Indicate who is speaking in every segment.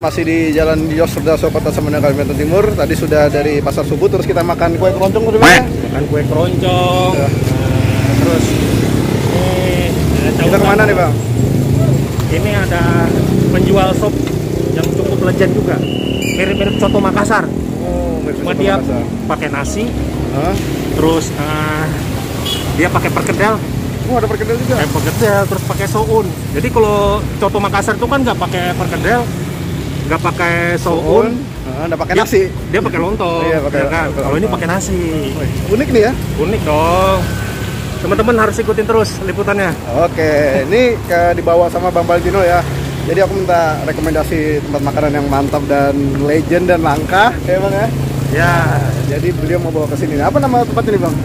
Speaker 1: Masih di Jalan Yosudarso, Kota Sumedang, Kalimantan Timur. Tadi sudah dari pasar subuh, terus kita makan kue keroncong udah ya?
Speaker 2: Makan kue keroncong. Ya. Terus
Speaker 1: kita kemana nih bang?
Speaker 2: Ini ada penjual sop yang cukup legend juga, mirip-mirip soto Makassar.
Speaker 1: Oh,
Speaker 2: cuma dia pakai nasi, terus dia pakai perkedel.
Speaker 1: Oh, ada perkedel juga?
Speaker 2: Pakai perkedel, terus pakai soun. Jadi kalau coto Makassar itu kan nggak pakai perkedel, nggak pakai soun,
Speaker 1: nggak pakai nasi.
Speaker 2: Dia pakai lontong. Iya, pakai ya kan. Kalau ini pakai nasi.
Speaker 1: Unik nih ya?
Speaker 2: Unik dong. Teman-teman harus ikutin terus liputannya.
Speaker 1: Oke, ini dibawa sama Bang Baldino ya. Jadi aku minta rekomendasi tempat makanan yang mantap dan legend dan langka, ya bang ya?
Speaker 2: Ya.
Speaker 1: Jadi beliau mau bawa ke sini. Apa nama tempat ini bang?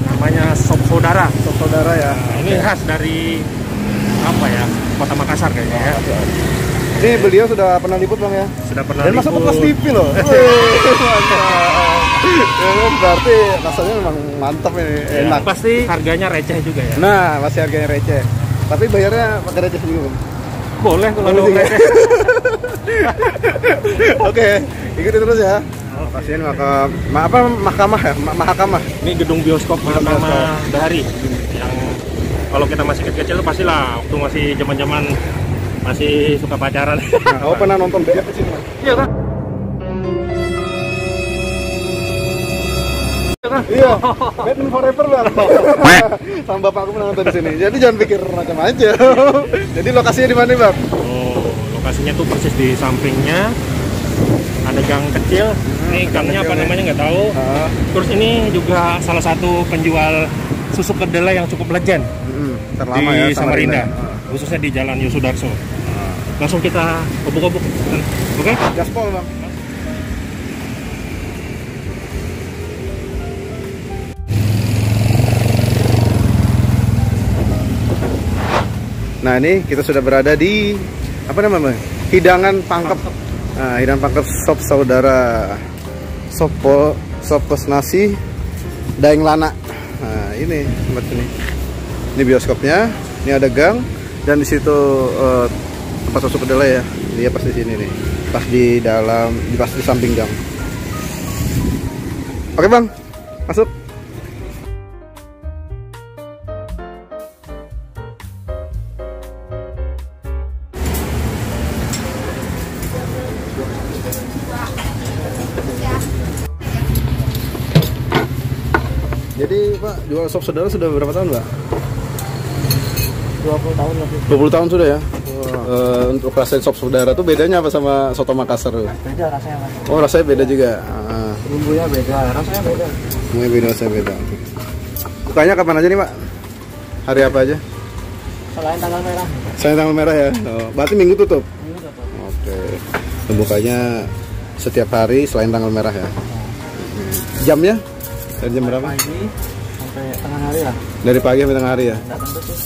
Speaker 2: Namanya Sop Saudara.
Speaker 1: Sop Saudara ya.
Speaker 2: Ini khas dari apa ya? Kota Makassar kayaknya ya.
Speaker 1: Ini beliau sudah pernah liput bang ya?
Speaker 2: Sudah pernah
Speaker 1: dan
Speaker 2: liput.
Speaker 1: masuk ke Kelas TV loh. Berarti rasanya memang mantap ini, enak.
Speaker 2: Ya, pasti harganya receh juga ya.
Speaker 1: Nah, masih harganya receh. Tapi bayarnya pakai receh juga bang?
Speaker 2: Boleh kalau ada receh.
Speaker 1: Oke, ikuti terus ya. Kasihan mahkamah ya? Mahkamah.
Speaker 2: Ini gedung bioskop Mahkamah Bahari. Yang kalau kita masih kecil-kecil pastilah waktu masih zaman-zaman masih suka pacaran.
Speaker 1: Nah, kamu pernah nonton BF di sini?
Speaker 2: Iya kan?
Speaker 1: Iya, Batman Forever bang. Sama bapak aku pernah nonton di sini. Jadi jangan pikir macam aja. Jadi lokasinya di mana bang?
Speaker 2: Oh, lokasinya tuh persis di sampingnya. Ada gang kecil. Ini gangnya apa namanya nggak tahu. Terus ini juga salah satu penjual susu kedelai yang cukup legend
Speaker 1: terlama
Speaker 2: di
Speaker 1: ya,
Speaker 2: Samarinda. Khususnya di Jalan Yosudarso. Langsung kita obok-obok. Oke?
Speaker 1: Gaspol bang. Nah ini kita sudah berada di apa namanya? Hidangan Pangkep. Nah, hidangan Pangkep Sop Saudara. Sop nasi Daeng Lana. Nah, ini tempat ini. Ini bioskopnya. Ini ada gang dan di situ tempat susu kedelai ya. Dia pas di sini nih. Pas di dalam, pas di samping gang. Oke, Bang. Masuk. Jadi Pak, jual sop saudara sudah berapa tahun Pak?
Speaker 2: 20 tahun lebih.
Speaker 1: 20 tahun sudah ya? Untuk rasain sop saudara tuh bedanya apa sama soto Makassar?
Speaker 2: Beda rasanya Mas.
Speaker 1: Oh rasanya beda juga?
Speaker 2: Bumbunya beda, rasanya beda.
Speaker 1: Bumbunya beda, rasanya beda. Bukanya kapan aja nih Pak? Hari apa aja?
Speaker 2: Selain tanggal merah.
Speaker 1: Selain tanggal merah ya? Oh, berarti minggu tutup?
Speaker 2: Minggu tutup.
Speaker 1: Oke. Bukanya setiap hari selain tanggal merah ya? Jamnya? Dari jam berapa?
Speaker 2: Pagi sampai tengah hari lah.
Speaker 1: Dari pagi sampai tengah hari ya?
Speaker 2: Nggak tentu sih.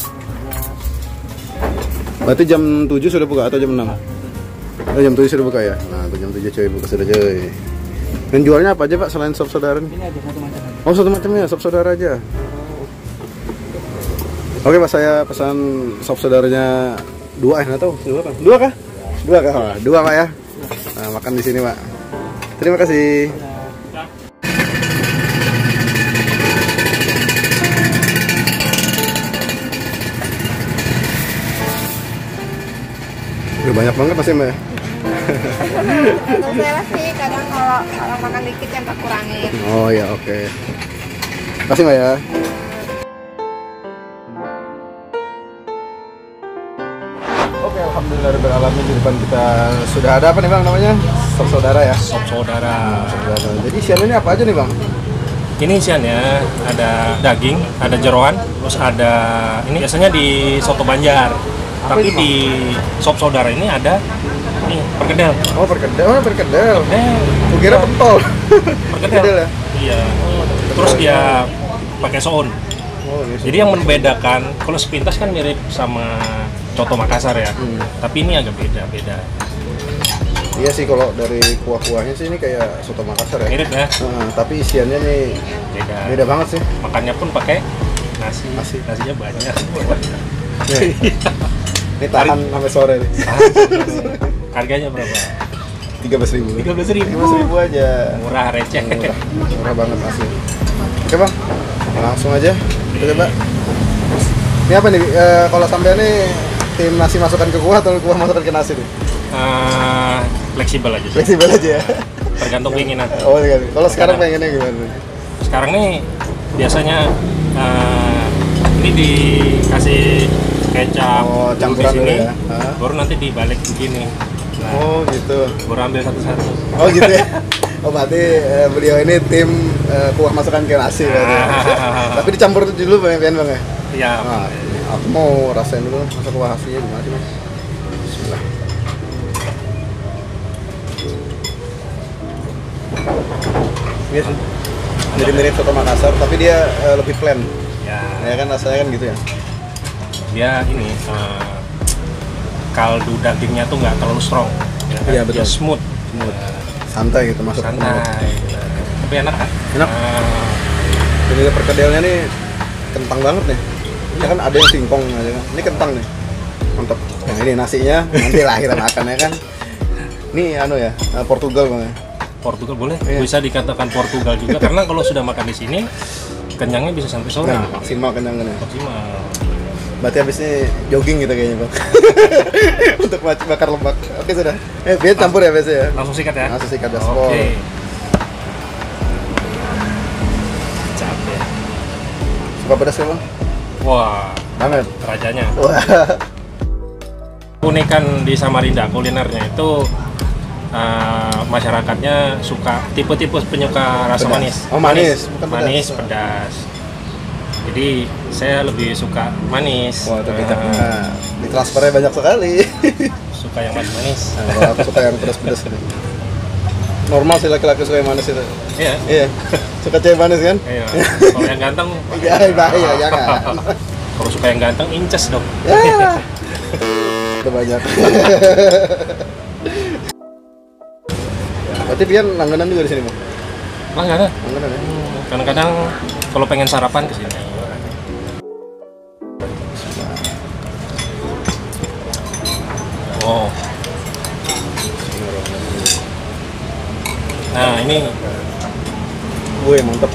Speaker 1: Berarti jam 7 sudah buka atau jam 6? Oh, jam 7 sudah buka ya? Nah, jam 7 cuy, buka sudah cuy. Dan jualnya apa aja Pak selain sop saudara?
Speaker 2: Ini aja satu macam aja.
Speaker 1: Oh, satu macamnya, sop saudara aja. Oke Pak, saya pesan sop saudaranya 2 atau 2 kan? 2 kah? 2 kah? Oh, 2 Pak ya. Nah, makan di sini Pak. Terima kasih. Banyak banget pasti Mbak ya?
Speaker 3: Saya sih kadang kalau makan dikit yang tak kurangin.
Speaker 1: Oh ya oke. Kasih Mbak ya. Oke, alhamdulillah rabbil alamin, di depan kita sudah ada apa nih Bang namanya? Sop saudara ya?
Speaker 2: Sop saudara.
Speaker 1: Jadi isiannya ini apa aja nih Bang?
Speaker 2: Ini isiannya ada daging, ada jeroan, terus ada ini biasanya di soto Banjar. Tapi di sop saudara ini ada nih perkedel.
Speaker 1: Oh perkedel, perkedel.
Speaker 2: Aku
Speaker 1: kira pentol.
Speaker 2: Perkedel
Speaker 1: ya?
Speaker 2: Iya. Terus dia pakai soun.
Speaker 1: Oh, iya.
Speaker 2: Jadi yang membedakan, kalau sepintas kan mirip sama coto Makassar ya, tapi ini agak beda.
Speaker 1: Iya sih, kalau dari kuah-kuahnya sih ini kayak soto Makassar ya.
Speaker 2: Mirip ya,
Speaker 1: Tapi isiannya nih beda banget sih.
Speaker 2: Makannya pun pakai nasi. Nasinya banyak.
Speaker 1: Ini tahan sampai sore nih.
Speaker 2: Harganya berapa?
Speaker 1: 13.000.
Speaker 2: 13.000
Speaker 1: aja.
Speaker 2: Murah, receh.
Speaker 1: Murah banget asli. Oke bang, langsung aja kita coba. Ini apa nih? Kalau sampai nih tim nasi masukkan ke kuah atau kuah masukkan ke nasi nih?
Speaker 2: Fleksibel aja.
Speaker 1: Fleksibel aja ya.
Speaker 2: Tergantung keinginan.
Speaker 1: Oh iya. Kalau sekarang pengennya gimana?
Speaker 2: Sekarang nih biasanya ini dikasih kecap
Speaker 1: campuran
Speaker 2: di sini,
Speaker 1: dulu ya.
Speaker 2: baru nanti dibalik begini. Nah,
Speaker 1: oh gitu.
Speaker 2: baru ambil satu-satu.
Speaker 1: Oh gitu ya. Oh berarti beliau ini tim kuah masukkan ke nasi berarti. Tapi dicampur dulu bang ya?
Speaker 2: Iya.
Speaker 1: Nah, aku mau rasain dulu masak kuah aslinya gimana sih mas? Bismillah. Iya sih. Mirip-mirip soto Makassar, tapi dia lebih plain. Ya kan rasanya kan gitu ya.
Speaker 2: Dia ini kaldu dagingnya tuh nggak terlalu strong. Ya kan?
Speaker 1: Iya betul.
Speaker 2: Dia smooth.
Speaker 1: Santai gitu masuk.
Speaker 2: Santai. Tapi enak kan?
Speaker 1: Enak. Dan juga perkedelnya nih kentang banget nih. Ya kan ada yang singkong aja kan. Ini kentang nih. Mantap. Nah ini nasinya nanti lah kita makan ya kan. Ini ya Portugal bang.
Speaker 2: Portugal boleh, bisa dikatakan Portugal juga karena kalau sudah makan di sini kenyangnya bisa sampai sore.
Speaker 1: Nah, maksimal kenyangnya.
Speaker 2: Maksimal.
Speaker 1: Berarti habis ini jogging gitu kayaknya bang. Untuk bakar lemak. Oke sudah. Biar campur ya biasa ya.
Speaker 2: Langsung sikat ya.
Speaker 1: Langsung sikat gaspol.
Speaker 2: Oke. Capek.
Speaker 1: Suka pedas ya bang?
Speaker 2: Wah,
Speaker 1: Banget.
Speaker 2: rajanya.
Speaker 1: Wah.
Speaker 2: Unikan di Samarinda kulinernya itu masyarakatnya suka tipe-tipe penyuka rasa
Speaker 1: Pedas.
Speaker 2: manis.
Speaker 1: Oh manis, bukan
Speaker 2: Manis,
Speaker 1: pedas.
Speaker 2: pedas. Jadi saya lebih suka manis.
Speaker 1: Wah itu kecapnya di transfernya banyak sekali.
Speaker 2: Suka yang manis-manis.
Speaker 1: Nah, kalau aku suka yang pedas-pedas ini. Normal sih laki-laki suka yang manis itu.
Speaker 2: Iya.
Speaker 1: Iya. Suka cewek manis kan?
Speaker 2: Iya. Kalau yang ganteng,
Speaker 1: Iya, bahaya jangan.
Speaker 2: kalau suka yang ganteng inces dong.
Speaker 1: Ya. Itu banyak. Berarti Pian langganan juga di sini, Bang?
Speaker 2: Langganan.
Speaker 1: Langganan ya?
Speaker 2: Kadang-kadang kalau pengen sarapan ke sini. Oh. Nah, ini
Speaker 1: Wih, mantep.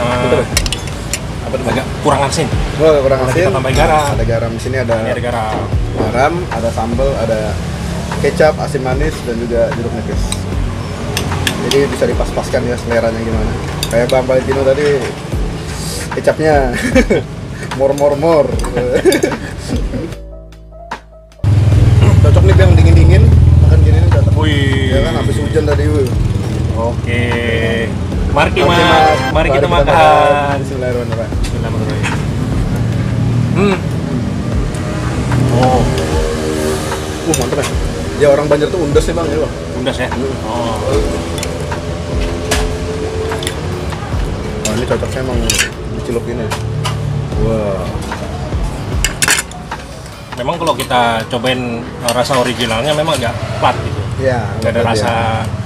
Speaker 2: apa tuh, agak kurang asin.
Speaker 1: Oh, kurang asin.
Speaker 2: Kita tambahin garam.
Speaker 1: Ada garam di sini,
Speaker 2: Ini ada garam.
Speaker 1: garam, ada sambal, ada kecap, asin manis, dan juga jeruk nipis. Jadi bisa dipas-paskan ya seleranya gimana. Kayak Bang Valentino tadi, kecapnya mor. Cocok nih yang dingin-dingin, makan gini nih cocok.
Speaker 2: Wih.
Speaker 1: Ya kan habis hujan tadi.
Speaker 2: Oke. Mari kita makan.
Speaker 1: Bismillahirrahmanirrahim.
Speaker 2: Bismillahirrahmanirrahim. Oh,
Speaker 1: Mantap ya. Ya orang Banjar tuh undas sih Bang ya Bang.
Speaker 2: undas ya. Oh.
Speaker 1: Oh, ini cocoknya emang dicelup ini. Wah.
Speaker 2: Memang kalau kita cobain rasa originalnya memang agak plat gitu.
Speaker 1: Iya.
Speaker 2: Nggak ada rasa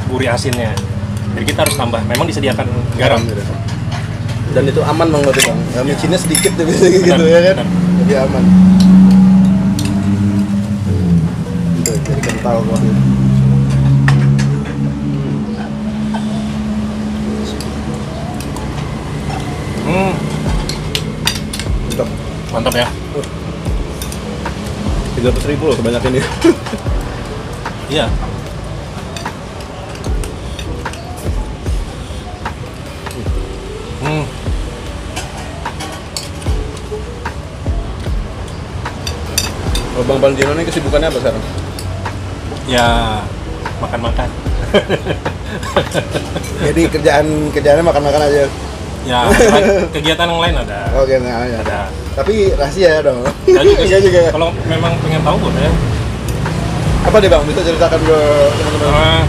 Speaker 2: gurih asinnya. Jadi kita harus tambah. Memang disediakan garam.
Speaker 1: Dan itu aman Bang berarti Bang. Ya, micinnya sedikit tuh biasanya gitu ya kan. Jadi aman. Tuh, jadi kental kuahnya. Mantap.
Speaker 2: Mantap ya.
Speaker 1: 300.000 loh sebanyak ini.
Speaker 2: Iya.
Speaker 1: Kalau Bang Valentino ini kesibukannya apa sekarang?
Speaker 2: Ya, makan-makan.
Speaker 1: Jadi kerjaannya makan-makan aja.
Speaker 2: Ya, kegiatan yang lain ada.
Speaker 1: Oke, nah, ya.
Speaker 2: Ada.
Speaker 1: Tapi rahasia dong.
Speaker 2: Ada juga
Speaker 1: Iya
Speaker 2: sih.
Speaker 1: juga.
Speaker 2: Kalau memang pengen tahu boleh.
Speaker 1: Apa deh Bang? Bisa ceritakan ke teman-teman.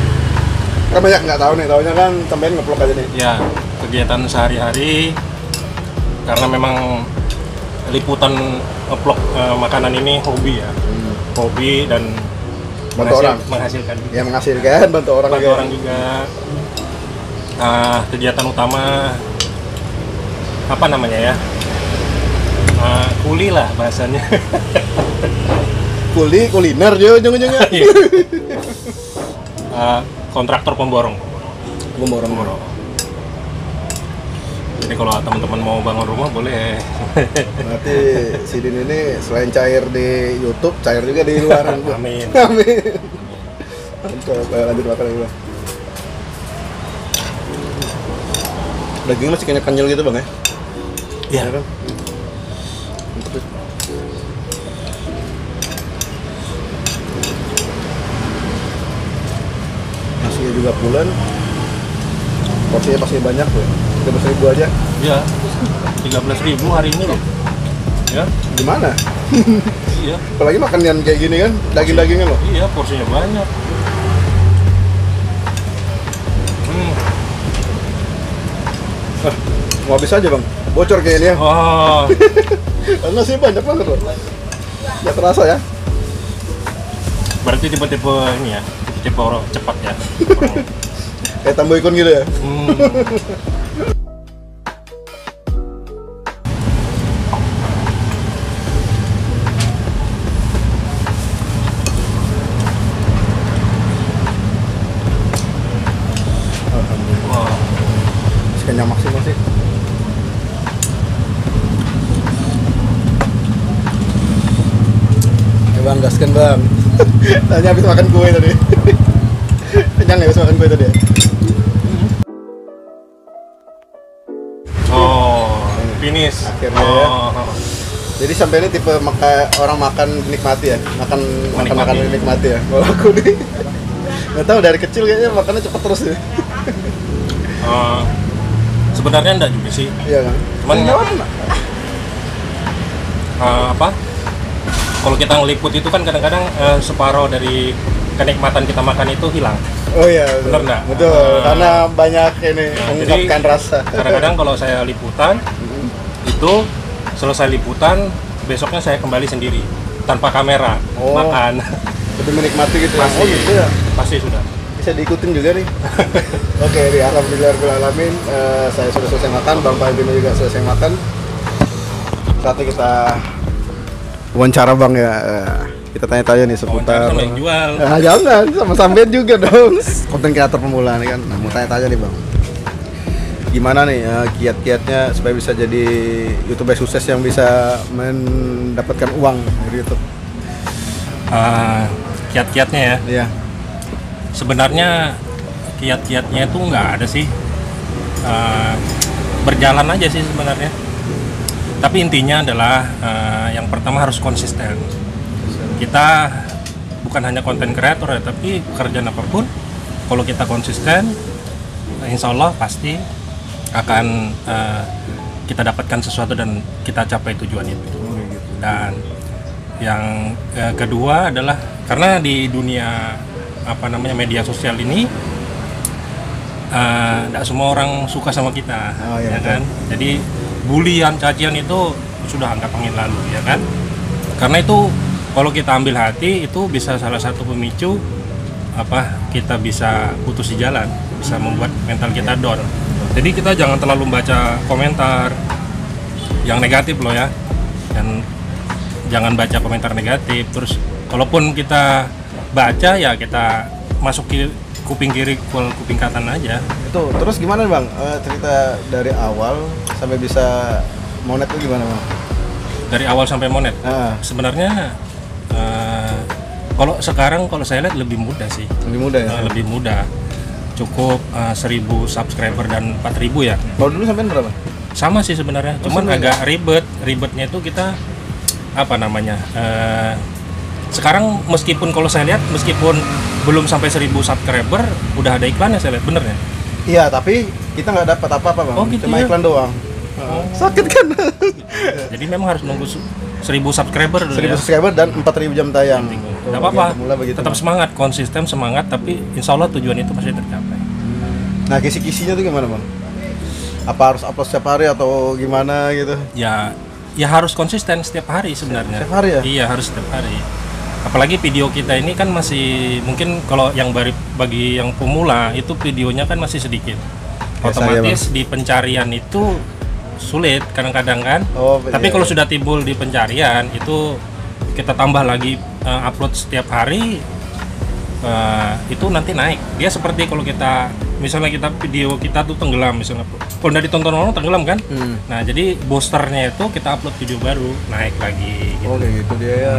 Speaker 1: Kan banyak nggak tahu nih, taunya kan sampein ngeplok aja nih.
Speaker 2: Ya, kegiatan sehari-hari karena memang liputan vlog makanan ini hobi ya, hobi dan
Speaker 1: Bantu orang.
Speaker 2: menghasilkan.
Speaker 1: Ya menghasilkan, bantu orang
Speaker 2: Bantu orang juga. Kegiatan utama apa namanya ya? Kuli lah bahasanya.
Speaker 1: Kuliner dia ujung-ujungnya.
Speaker 2: Kontraktor pemborong.
Speaker 1: Pemborong.
Speaker 2: Jadi kalau teman-teman mau bangun rumah boleh.
Speaker 1: Berarti si Din ini selain cair di YouTube, cair juga di luaran.
Speaker 2: Amin.
Speaker 1: Amin. Mantap, lanjut makan lagi, Bang. Daging masih kayak kenyal gitu, Bang ya?
Speaker 2: Iya.
Speaker 1: Ya, kan? Mantap. Nasinya juga pulen. Porsinya pasti banyak tuh. 13.000 aja.
Speaker 2: Iya. 13.000 hari ini loh. Ya.
Speaker 1: Gimana?
Speaker 2: Iya.
Speaker 1: Apalagi makan yang kayak gini kan, daging-dagingnya loh.
Speaker 2: Iya, porsinya banyak.
Speaker 1: Mau habis aja, Bang. Bocor kayaknya.
Speaker 2: Oh.
Speaker 1: Karena sih banyak banget loh. Ya terasa ya.
Speaker 2: Berarti tipe-tipe ini ya, tipe orang cepat ya.
Speaker 1: Kayak tambah ikon gitu ya.
Speaker 2: Wah.
Speaker 1: Kenyang maksimal sih. Ya Bang, gaskan Bang. Tanya habis makan kue tadi. Kenyang ya habis makan kue tadi ya?
Speaker 2: Oh, finish.
Speaker 1: Akhirnya ya. Jadi sampai ini tipe orang makan nikmati ya? Makan nikmati ya? Kalau aku nih nggak tahu, dari kecil kayaknya makannya cepet terus ya.
Speaker 2: Sebenarnya enggak juga sih.
Speaker 1: Iya kan?
Speaker 2: Cuman apa? Kalau kita ngeliput itu kan kadang-kadang separuh dari kenikmatan kita makan itu hilang.
Speaker 1: Oh iya,
Speaker 2: bener nggak?
Speaker 1: Betul, karena banyak ini mengungkapkan
Speaker 2: jadi,
Speaker 1: rasa.
Speaker 2: Kadang-kadang kalau saya liputan, itu selesai liputan, besoknya saya kembali sendiri tanpa kamera makan.
Speaker 1: Lebih menikmati gitu.
Speaker 2: Pasti,
Speaker 1: Oh gitu ya?
Speaker 2: Pasti sudah.
Speaker 1: Bisa diikutin juga nih. Oke, alhamdulillahirrahmanirrahim. Saya sudah selesai makan, Bang Palbino juga selesai makan. Saatnya kita wawancara Bang ya. Kita tanya-tanya nih seputar.
Speaker 2: Sama yang jual.
Speaker 1: Jangan, sama sampean juga dong. Konten kreator pemula nih kan. Nah, mau tanya-tanya nih Bang. Gimana nih kiat-kiatnya supaya bisa jadi YouTuber sukses yang bisa mendapatkan uang dari YouTube?
Speaker 2: Kiat-kiatnya ya.
Speaker 1: Iya.
Speaker 2: Sebenarnya kiat-kiatnya itu nggak ada sih, berjalan aja sih sebenarnya. Tapi intinya adalah yang pertama harus konsisten. Kita bukan hanya konten kreator ya, tapi pekerjaan apapun, kalau kita konsisten, insya Allah pasti akan kita dapatkan sesuatu dan kita capai tujuan itu. Dan yang kedua adalah karena di dunia media sosial ini tidak semua orang suka sama kita, ya kan? Jadi bulian, cacian itu sudah anggap angin lalu, ya kan? Karena itu kalau kita ambil hati itu bisa salah satu pemicu kita bisa putus di jalan, bisa membuat mental kita down. Jadi kita jangan terlalu membaca komentar yang negatif loh ya, dan jangan baca komentar negatif. Terus kalaupun kita baca ya kita masuk kuping kiri kuping kanan aja. Itu
Speaker 1: terus gimana Bang cerita dari awal sampai bisa monet itu gimana Bang?
Speaker 2: Dari awal sampai monet sebenarnya kalau sekarang kalau saya lihat lebih mudah sih.
Speaker 1: Lebih mudah ya?
Speaker 2: Lebih mudah, cukup 1000 subscriber dan 4000 ya.
Speaker 1: Kalau dulu sampai berapa?
Speaker 2: Sama sih sebenarnya, cuman agak ribetnya itu kita sekarang meskipun kalau saya lihat meskipun belum sampai 1000 subscriber udah ada iklannya saya lihat, bener ya?
Speaker 1: Iya, tapi kita nggak dapat apa-apa Bang,
Speaker 2: gitu
Speaker 1: cuma
Speaker 2: ya?
Speaker 1: Iklan doang. Sakit kan?
Speaker 2: Jadi memang harus nunggu 1000 subscriber dulu
Speaker 1: 1000
Speaker 2: ya?
Speaker 1: subscriber dan 4000 jam tayang.
Speaker 2: Nggak apa-apa, tetap semangat, konsisten semangat, tapi insya Allah tujuan itu pasti tercapai.
Speaker 1: Nah, kisi-kisinya tuh gimana Bang? Apa harus upload setiap hari atau gimana gitu?
Speaker 2: Ya harus konsisten setiap hari sebenarnya.
Speaker 1: Setiap hari ya?
Speaker 2: Iya, harus setiap hari. Apalagi video kita ini kan masih mungkin kalau yang bagi yang pemula itu videonya kan masih sedikit. Otomatis di pencarian itu sulit kadang-kadang kan. Tapi kalau sudah timbul di pencarian itu kita tambah lagi upload setiap hari, itu nanti naik. Dia seperti kalau kita misalnya video kita tuh tenggelam misalnya, kalau udah ditonton orang tenggelam kan. Nah jadi boosternya itu kita upload video baru naik lagi gitu.
Speaker 1: Kayak gitu dia ya.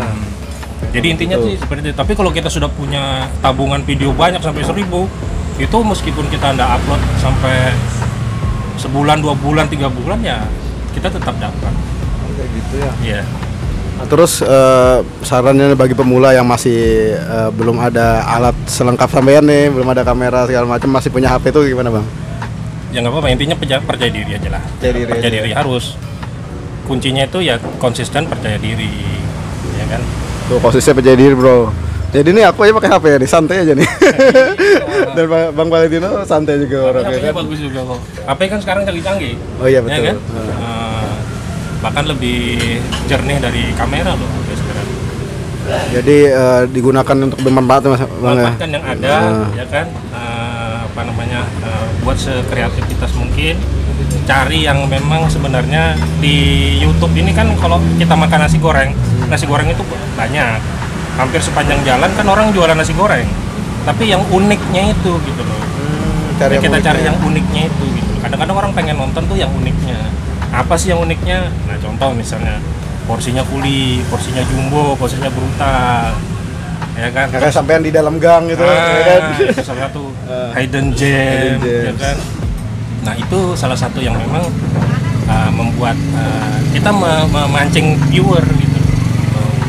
Speaker 2: Jadi intinya sih seperti itu. Tapi kalau kita sudah punya tabungan video banyak sampai 1000, itu meskipun kita nggak upload sampai sebulan, 2 bulan, 3 bulan ya kita tetap dapat.
Speaker 1: Kayak gitu ya.
Speaker 2: Iya.
Speaker 1: Nah, terus sarannya bagi pemula yang masih belum ada alat selengkap sampean nih, belum ada kamera segala macam, masih punya HP itu gimana bang?
Speaker 2: Ya nggak apa-apa, intinya percaya diri aja lah. Percaya diri harus. Kuncinya itu ya konsisten, percaya diri, ya kan?
Speaker 1: Tuh konsisten percaya diri bro. Jadi ini aku aja pakai HP ya nih, santai aja nih. Dan Bang Valentino santai juga orangnya kan.
Speaker 2: Bagus juga kok. HP kan sekarang canggih-canggih.
Speaker 1: Oh iya betul.
Speaker 2: Ya kan? Bahkan lebih jernih dari kamera loh sekarang.
Speaker 1: Jadi digunakan untuk bermanfaat mas.
Speaker 2: Manfaatkan yang ada, ya kan? Buat sekreativitas mungkin. Cari yang memang sebenarnya di YouTube ini kan kalau kita makan nasi goreng itu banyak. Hampir sepanjang jalan kan orang jualan nasi goreng. Tapi yang uniknya itu gitu loh. Kita cari yang uniknya itu gitu. Kadang-kadang orang pengen nonton tuh yang uniknya. Apa sih yang uniknya? Nah contoh misalnya porsinya kuli, porsinya jumbo, porsinya brutal, ya kan?
Speaker 1: Kayak sampean di dalam gang gitu, ya kan?
Speaker 2: Itu salah satu hidden gem, ya kan? Nah itu salah satu yang memang membuat kita memancing viewer gitu.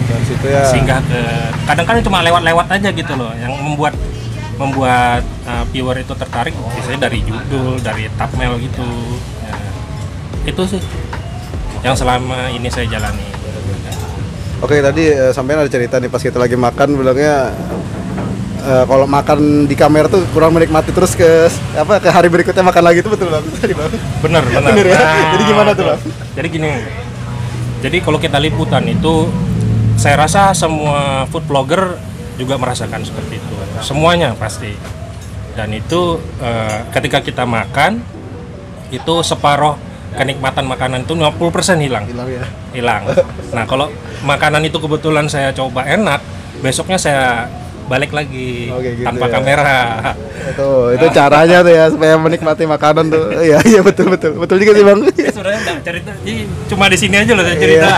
Speaker 1: Dan situ ya.
Speaker 2: Sehingga kadang-kadang cuma lewat-lewat aja gitu loh, yang membuat viewer itu tertarik, misalnya dari judul, dari thumbnail gitu. Itu sih yang selama ini saya jalani.
Speaker 1: Oke, tadi sampean ada cerita nih pas kita lagi makan, bilangnya kalau makan di kamera tuh kurang menikmati, terus ke hari berikutnya makan lagi, itu betul banget tadi bang?
Speaker 2: Bener
Speaker 1: ya? Jadi gimana tuh bang?
Speaker 2: Jadi gini, jadi kalau kita liputan itu saya rasa semua food blogger juga merasakan seperti itu, semuanya pasti. Dan itu ketika kita makan itu separuh kenikmatan makanan itu 50% hilang ya? Hilang. Nah kalau makanan itu kebetulan saya coba enak, besoknya saya balik lagi gitu tanpa ya? Kamera.
Speaker 1: Itu caranya tuh ya supaya menikmati makanan tuh. Iya betul juga sih bang.
Speaker 2: Sebenarnya nggak cerita, cuma di sini aja loh saya cerita.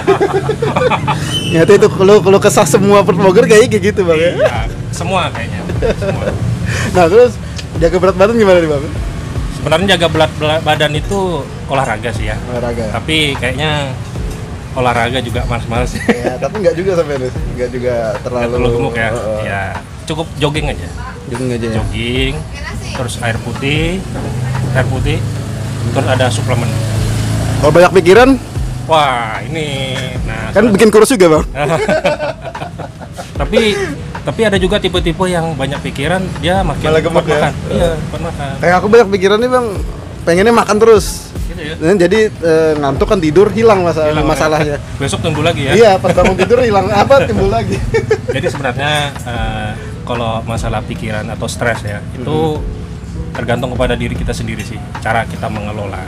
Speaker 1: Nyata itu kalau kesah semua food blogger kayak gitu bang ya.
Speaker 2: Iya, semua kayaknya. Semua.
Speaker 1: Nah terus jaga berat badan gimana nih bang?
Speaker 2: Sebenarnya jaga berat badan itu olahraga sih ya. Olahraga. Tapi kayaknya olahraga juga males-males.
Speaker 1: Ya, tapi nggak juga sampai ini, nggak juga terlalu
Speaker 2: gemuk ya. Ya, cukup jogging aja. Jogging, terus air putih, terus ada suplemen.
Speaker 1: Kalau banyak pikiran?
Speaker 2: Wah, ini. Nah,
Speaker 1: kan bikin kurus juga bang.
Speaker 2: Tapi ada juga tipe-tipe yang banyak pikiran, dia makin
Speaker 1: malah gemuk ya?
Speaker 2: Iya, makan.
Speaker 1: Kayak aku banyak pikiran nih bang, pengennya makan terus. Gitu ya? Jadi ngantuk kan tidur hilang masalahnya.
Speaker 2: Besok timbul lagi ya?
Speaker 1: Iya, pas bangun tidur hilang timbul lagi.
Speaker 2: Jadi sebenarnya kalau masalah pikiran atau stres ya, itu tergantung kepada diri kita sendiri sih, cara kita mengelola.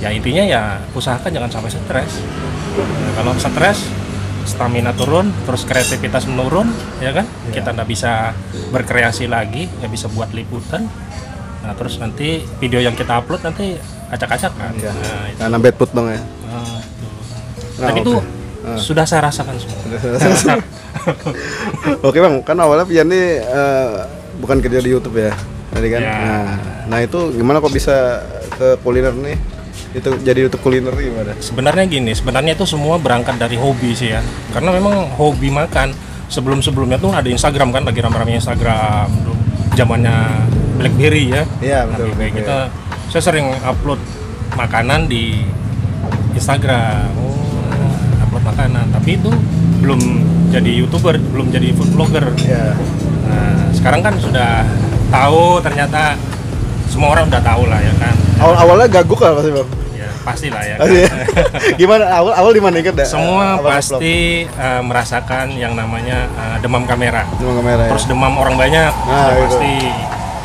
Speaker 2: Ya intinya ya usahakan jangan sampai stres. Kalau stres, stamina turun, terus kreativitas menurun, ya kan? Ya. Kita nggak bisa berkreasi lagi, nggak bisa buat liputan. Nah terus nanti video yang kita upload nanti acak-acakan.
Speaker 1: Ya. Karena bad mood bang ya.
Speaker 2: Dan itu sudah saya rasakan semua.
Speaker 1: Oke bang, kan awalnya Pian ini bukan kerja di YouTube ya, tadi kan. Ya. Nah itu gimana kok bisa ke kuliner nih? Itu jadi YouTube kuliner gimana?
Speaker 2: Sebenarnya gini, sebenarnya itu semua berangkat dari hobi sih ya. Karena memang hobi makan. Sebelum-sebelumnya tuh ada Instagram kan, lagi rame-rame Instagram. Zamannya BlackBerry ya.
Speaker 1: Iya betul.
Speaker 2: Nah, saya sering upload makanan di Instagram. Upload makanan, tapi itu belum jadi YouTuber, belum jadi food blogger.
Speaker 1: Iya.
Speaker 2: Nah, sekarang kan sudah tahu ternyata semua orang udah tahu lah ya kan.
Speaker 1: Awalnya gaguk lah pasti bang.
Speaker 2: Ya pastilah ya.
Speaker 1: Pasti ya. Gimana awal di mana ingat?
Speaker 2: Semua pasti merasakan yang namanya demam kamera.
Speaker 1: Demam kamera.
Speaker 2: Terus demam orang banyak,
Speaker 1: Nah, itu.
Speaker 2: pasti.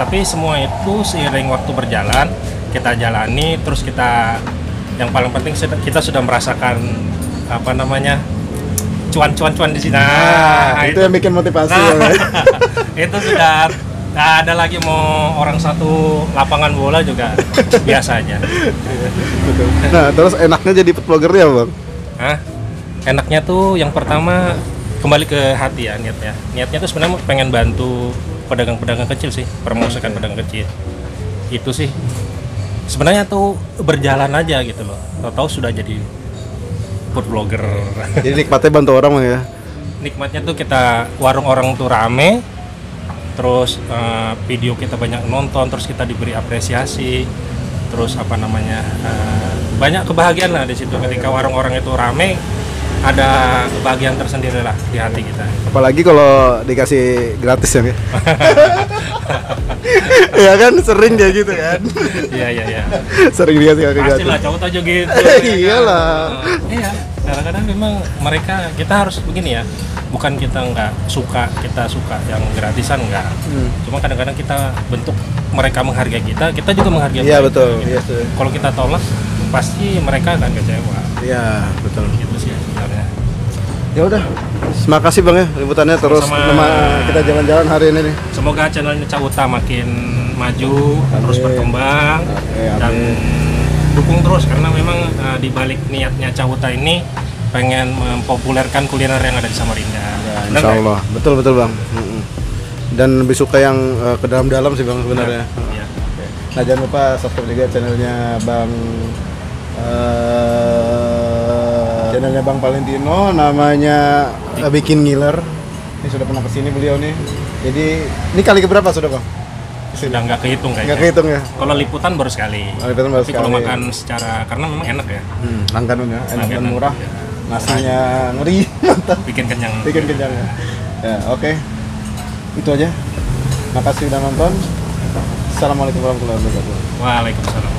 Speaker 2: Tapi semua itu seiring waktu berjalan, kita jalani, terus kita yang paling penting kita sudah merasakan apa namanya cuan di sini.
Speaker 1: Nah, itu yang bikin motivasi. Ya,
Speaker 2: itu sudah nggak ada lagi mau orang satu lapangan bola juga biasa aja.
Speaker 1: Betul. Nah, terus enaknya jadi food blogger ya bang?
Speaker 2: Hah? Enaknya tuh yang pertama kembali ke hati ya niatnya. Niatnya tuh sebenarnya pengen bantu pedagang-pedagang kecil sih, promosikan pedagang kecil. Itu sih. Sebenarnya tuh berjalan aja gitu loh. Tahu-tahu sudah jadi food blogger.
Speaker 1: Jadi nikmatnya bantu orang bang ya?
Speaker 2: Nikmatnya tuh kita warung orang tuh rame, terus video kita banyak nonton, terus kita diberi apresiasi, terus apa namanya banyak kebahagiaan lah di situ ketika warung orang itu rame, ada kebahagiaan tersendiri lah di hati kita.
Speaker 1: Apalagi kalau dikasih gratis ya? Ya kan sering kayak gitu kan?
Speaker 2: Iya.
Speaker 1: Sering dikasih gratis.
Speaker 2: Pastilah cowok aja gitu.
Speaker 1: Iyalah.
Speaker 2: Iya. Kadang-kadang memang mereka kita harus begini ya. Bukan kita nggak suka, kita suka yang gratisan nggak. Cuma kadang-kadang kita bentuk mereka menghargai kita juga menghargai
Speaker 1: Iya
Speaker 2: mereka,
Speaker 1: betul.
Speaker 2: gitu.
Speaker 1: Iya,
Speaker 2: Kalau kita tolak, pasti mereka akan kecewa.
Speaker 1: iya betul.
Speaker 2: Gitu sih sebenarnya.
Speaker 1: Ya udah, terima kasih bang ya liputannya terus
Speaker 2: Sama-sama.
Speaker 1: kita jalan-jalan hari ini nih.
Speaker 2: Semoga channelnya Cauta makin maju, terus
Speaker 1: Amin.
Speaker 2: berkembang,
Speaker 1: Oke,
Speaker 2: dan
Speaker 1: amin.
Speaker 2: dukung terus karena memang di balik niatnya Cauta ini pengen mempopulerkan kuliner yang ada di Samarinda.
Speaker 1: Ya,
Speaker 2: Benar
Speaker 1: insya
Speaker 2: nggak?
Speaker 1: Allah, betul bang. Dan lebih suka yang ke dalam-dalam sih bang sebenarnya.
Speaker 2: Iya.
Speaker 1: Nah jangan lupa subscribe juga channelnya Bang Valentino, namanya Bikin Ngiler. Ini sudah pernah kesini beliau nih. Jadi ini kali keberapa sudah bang?
Speaker 2: Sudah nggak kehitung kayaknya.
Speaker 1: Nggak kehitung ya?
Speaker 2: Kalau liputan baru sekali.
Speaker 1: Oh, liputan baru
Speaker 2: Tapi kalau
Speaker 1: sekali.
Speaker 2: makan secara karena memang enak ya.
Speaker 1: Langganan ya, enak dan
Speaker 2: Langganan,
Speaker 1: murah.
Speaker 2: ya.
Speaker 1: Nasinya ngeri, mantap.
Speaker 2: Bikin kenyang.
Speaker 1: Bikin kenyang ya. Ya oke. Itu aja. Makasih udah nonton. Assalamualaikum warahmatullahi wabarakatuh.
Speaker 2: Waalaikumsalam.